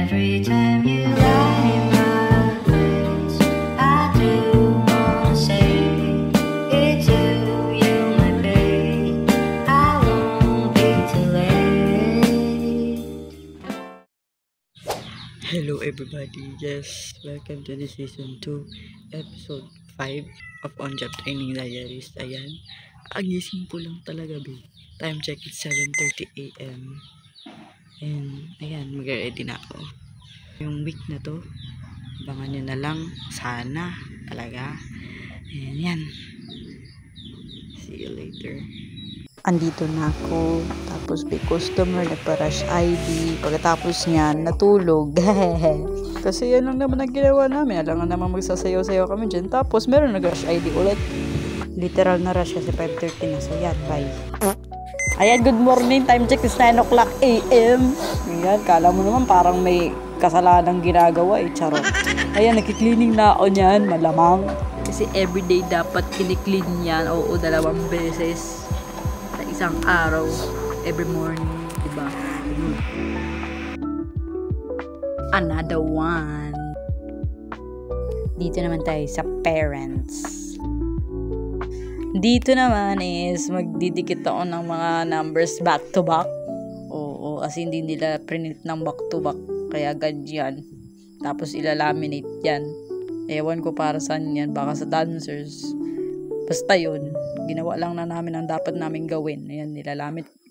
Every time you light my face, I do wanna say it's you my babe. I won't be too late. Hello everybody, yes, welcome to the season 2, episode 5 of On Job Training Diaries. Ayan, ang gising po lang talaga time check is 7:30 AM. And ayan, mag-ready na ako. Yung week na to, abangan nyo na lang, sana talaga. And yan, see you later. Andito na ako, tapos may customer nagpa-rush ID, pagkatapos niyan natulog. Kasi yan lang naman ang ginawa namin, alangan naman magsasayaw-sayaw kami dyan, tapos meron nag-rush ID ulit. Literal na rush kasi 5:30 na, so yan, bye. Ayan, good morning, time check is 9 o'clock AM. Ayan, kala mo naman parang may kasalanang ginagawa charot. Ayan, nakikleaning na ako niyan, malamang. Kasi everyday dapat kiniklean yan, oo, 2 beses sa isang araw, every morning, diba? Another one. Dito naman tayo sa parents. Dito naman is magdidikit ako ng mga numbers back to back. Oo, kasi hindi nila print ng back to back, kaya ganyan. Tapos ilalaminate yan. Ewan ko para saan yan, baka sa dancers. Basta yun, ginawa lang na namin ang dapat namin gawin. Ayan,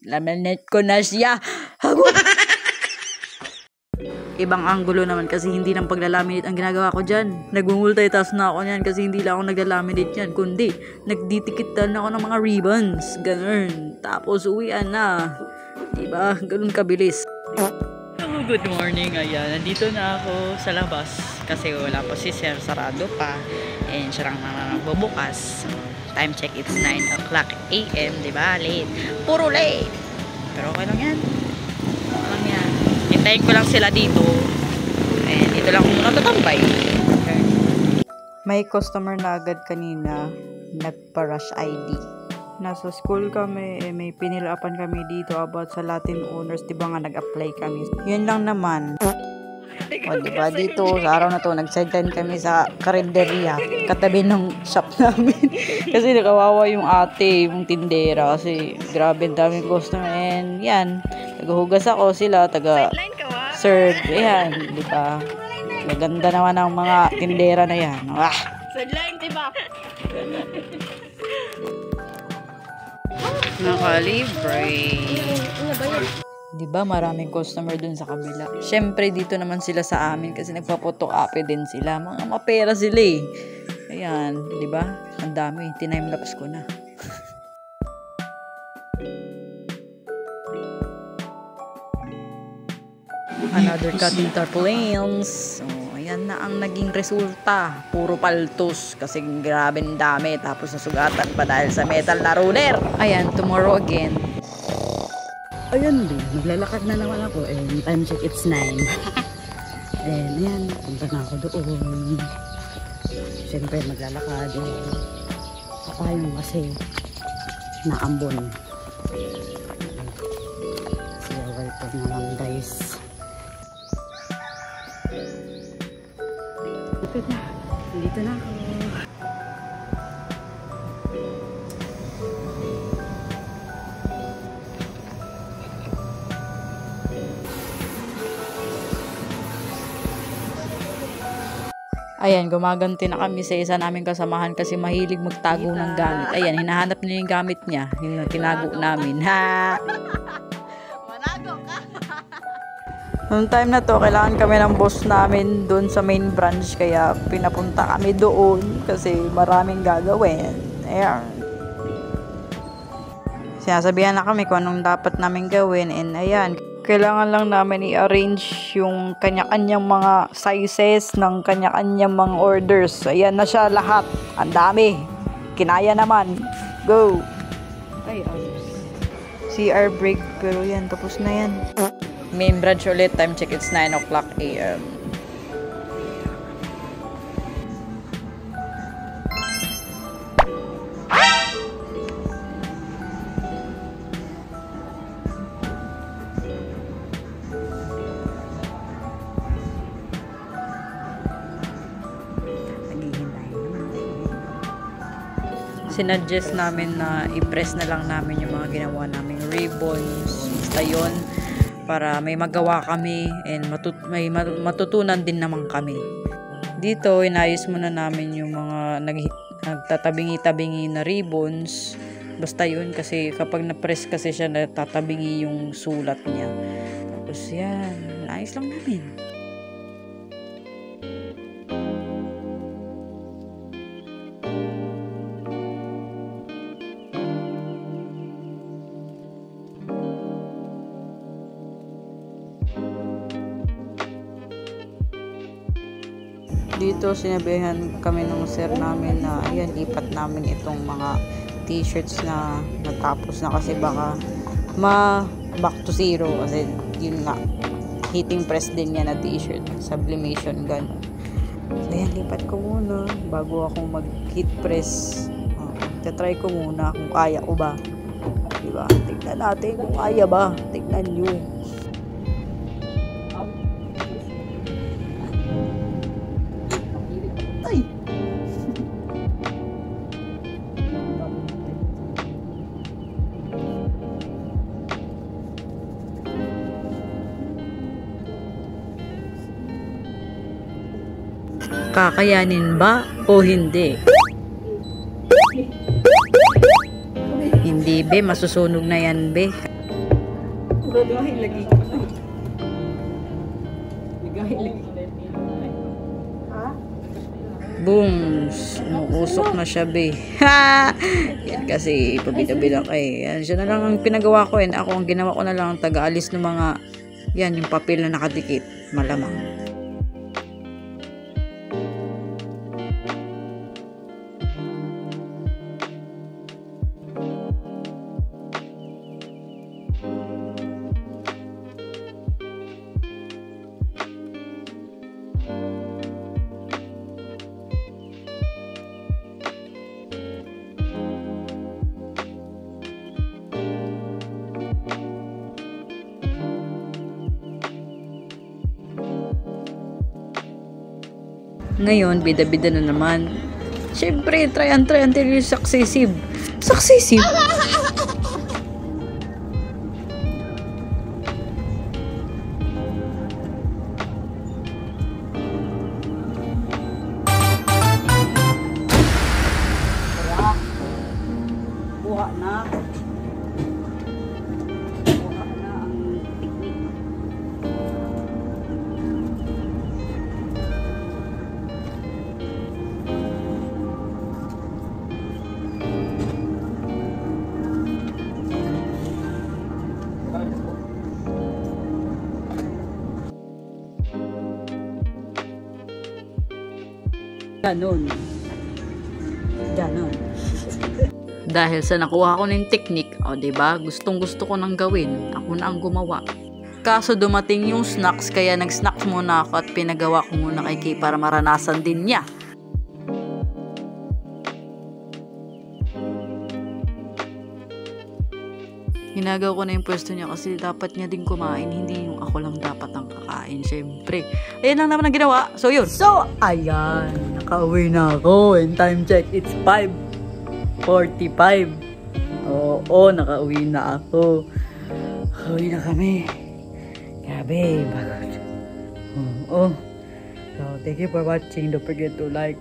laminate ko na siya. Hago! Ibang angulo naman kasi hindi lang paglalaminate ang ginagawa ko dyan. Nag-multitask na ako niyan kasi hindi lang ako naglalaminate yan, kundi nagditikitan ako ng mga ribbons. Ganun. Tapos uwian na. Diba? Ganun kabilis. Hello, good morning. Ayan, nandito na ako sa labas kasi wala pa si Sir, sarado pa. And siya lang naman magbubukas. Time check, it's 9 o'clock AM. Diba? Late. Puro late. Pero okay lang yan. Okay lang yan. Hintayin ko lang sila dito. And ito lang muna tatambay. Okay. May customer na agad kanina nagpa-rush ID. Nasa school kami, may pinilapan kami dito about sa Latin honors. Diba nga nag-apply kami. Yun lang naman. O diba dito sa araw na to nag-sideline kami sa karinderya katabi ng shop namin. Kasi nakawawa yung ate, yung tindera, kasi grabe ang daming customer. And yan, tagahugas ako, sila taga-serve. Ayan, diba? Maganda naman ang mga tindera na yan. Ah! Sideline, diba? Nakalibre. Diba maraming customer dun sa kabila. Syempre dito naman sila sa amin kasi nagpa-photocopy din sila. Mga mapera sila eh. Ayan, diba? Ang dami, time-lapse ko na. Another cutting tarpaulins. So, ayan na ang naging resulta. Puro paltos kasi grabe ang dami. Tapos nasugatan pa dahil sa metal na ruler. Ayan, tomorrow again. Ayan din, maglalakad na naman ako. And time check, it's 9. And ayan, punta na ako doon. Siyempre maglalakad. Papayong kasi naambon. Siyawal po naman guys. Lapit na. Dito na ako. Ayan, gumaganti na kami sa isa naming kasamahan kasi mahilig magtago ng gamit. Ayan, hinahanap niya yung gamit niya. Yung tinago namin. Ha! Manago ka! Noong time na to, kailangan kami ng boss namin doon sa main branch. Kaya pinapunta kami doon kasi maraming gagawin. Ayan. Sinasabihan na kami kung anong dapat namin gawin. And ayan, kailangan lang namin i-arrange yung kanya-kanyang mga sizes ng kanya-kanyang mga orders. Ayan na siya lahat. Ang dami. Kinaya naman. Go! Ay, CR break. Pero yan, tapos na yan. Main branch ulit. Time check, it's 9 o'clock AM. Sinuggest namin na i-press na lang namin yung mga ginawa naming ribbons. Basta yun, para may magawa kami and may matutunan din naman kami. Dito, inayos muna namin yung mga nagtatabingi-tabingi na ribbons. Basta yun, kasi kapag na-press kasi siya, natatabingi yung sulat niya. Tapos yan, naayos lang namin. Dito sinabihan kami ng sir namin na ayan, lipat namin itong mga t-shirts na natapos na kasi baka back to zero, kasi yun nga, heating press din yan na t-shirt, sublimation gun. So ayan, lipat ko muna bago ako mag heat press. Tatry ko muna kung kaya ko ba, diba? Tignan natin kung kaya ba. Tignan nyo. Kakayanin ba o hindi? Hindi be, masusunog na yan be. Booms, umuusok na siya be. Ha! Yan kasi pabida-bida kay. Yan, siya na lang ang pinagawa ko, and ako ang ginawa ko na lang taga-alis ng mga yan, yung papel na nakadikit, malamang. Ngayon, bida-bida na naman. Siyempre, try until you're successive. Successive? Buha na. Buha na ang teknik. Ganon. Dahil sa nakuha ko ng technique, o diba, gustong-gusto ko nang gawin. Ako na ang gumawa. Kaso dumating yung snacks, kaya nag-snacks muna ako at pinagawa ko muna kay Kay para maranasan din niya. Ginagawa ko na yung pwesto niya kasi dapat niya din kumain, hindi yung ako lang dapat ang kakain, syempre. Ayan lang naman ang ginawa. So yun. So, ayan. Nakauwi na ako. And time check, it's 5:45. Oo, nakauwi na ako. Nakauwi na kami. Grabe, bagod. Oo. So, thank you for watching. Don't forget to like,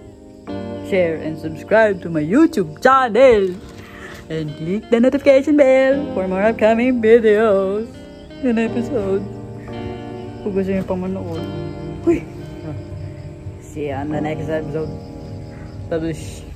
share, and subscribe to my YouTube channel. And click the notification bell for more upcoming videos and episodes. Kung gusto nyo pang manood. See you on the next episode. Tadush.